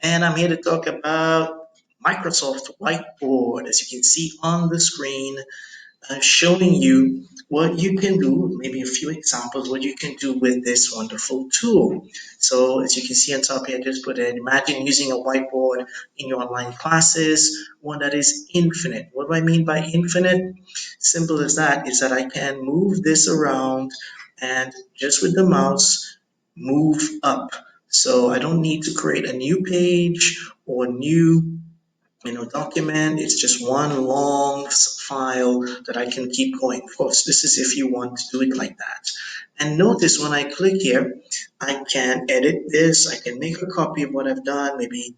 And I'm here to talk about Microsoft Whiteboard. As you can see on the screen, showing you what you can do, maybe a few examples, what you can do with this wonderful tool. So as you can see on top here, I just put in, imagine using a whiteboard in your online classes, one that is infinite. What do I mean by infinite? Simple as that is that I can move this around and just with the mouse, move up. So I don't need to create a new page or new document. It's just one long file that I can keep going. Of course, this is if you want to do it like that. And notice when I click here, I can edit this. I can make a copy of what I've done, maybe,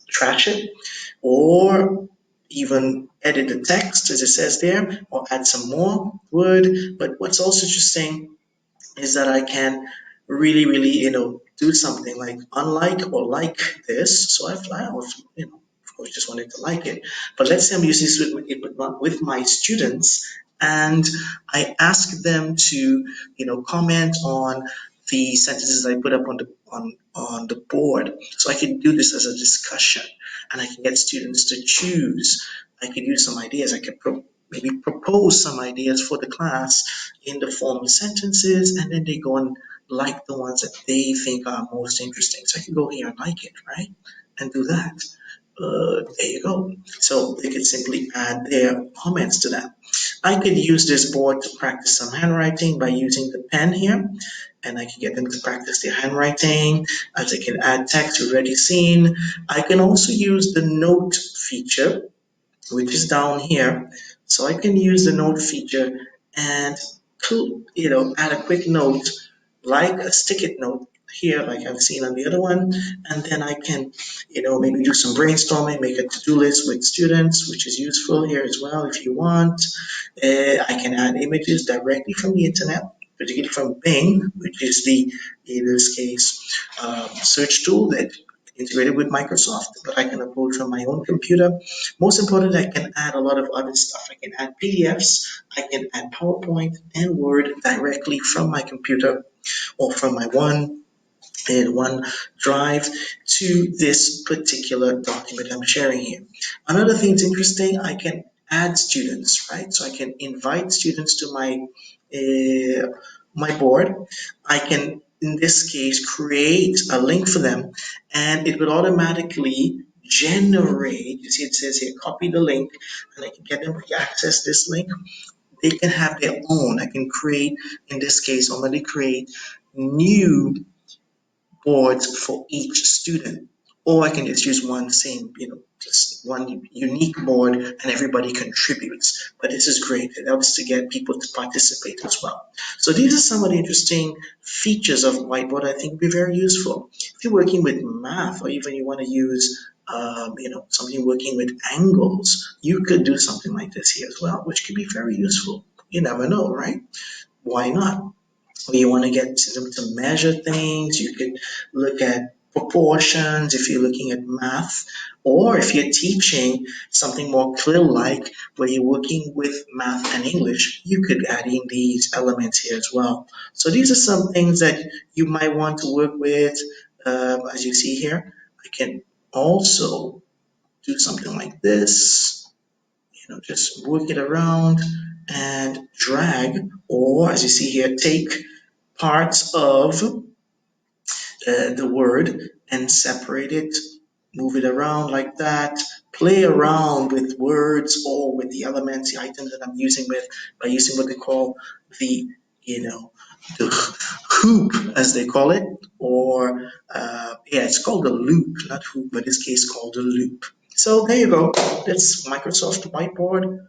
trash it, or even edit the text as it says there, or add some more word. But what's also interesting is that I can really, do something like unlike or like this. So of course, just wanted to like it. But let's say I'm using this with my students, and I ask them to, comment on the sentences I put up on the board. So I can do this as a discussion, and I can get students to choose. I could use some ideas. I could maybe propose some ideas for the class in the form of sentences, and then they go and like the ones that they think are most interesting. So I can go here and like it, right? And do that. There you go. So they could simply add their comments to that. I could use this board to practice some handwriting by using the pen here, and I can get them to practice their handwriting. As I can add text, we've already seen. I can also use the note feature, which is down here. So I can use the note feature and add a quick note, like a stick-it note here, like I've seen on the other one, and then I can, maybe do some brainstorming, make a to-do list with students, which is useful here as well if you want. I can add images directly from the internet, particularly from Bing, which is in this case, search tool that integrated with Microsoft, but I can upload from my own computer. Most importantly, I can add a lot of other stuff. I can add PDFs, I can add PowerPoint and Word directly from my computer or from my one drive to this particular document I'm sharing here. Another thing that's interesting, I can add students, right? So I can invite students to my board. I can, in this case, create a link for them, and it would automatically generate. You see, it says here, copy the link, and I can get them to access this link. They can have their own. I can create, in this case, already create new boards for each student. Or I can just use one same, just one unique board and everybody contributes. But this is great. It helps to get people to participate as well. So these are some of the interesting features of Whiteboard I think would be very useful. If you're working with math or even you want to use something working with angles, you could do something like this here as well, which could be very useful. You never know, right? Why not? Or you want to get them to measure things, you could look at proportions if you're looking at math, or if you're teaching something more CLIL-like where you're working with math and English, you could add in these elements here as well. So these are some things that you might want to work with. As you see here, I can also do something like this, just work it around and drag, or as you see here, take parts of the word and separate it, move it around like that, play around with words or with the elements, the items that I'm using by using what they call the, the hoop, as they call it, or it's called a loop, not hoop, but in this case called a loop. So there you go. That's Microsoft Whiteboard.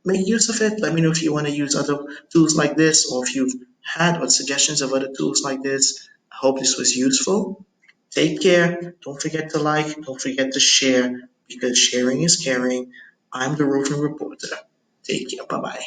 Make use of it. Let me know if you want to use other tools like this, or if you've had or suggestions of other tools like this. I hope this was useful. Take care. Don't forget to like. Don't forget to share, because sharing is caring. I'm the Roving Reporter. Take care. Bye bye.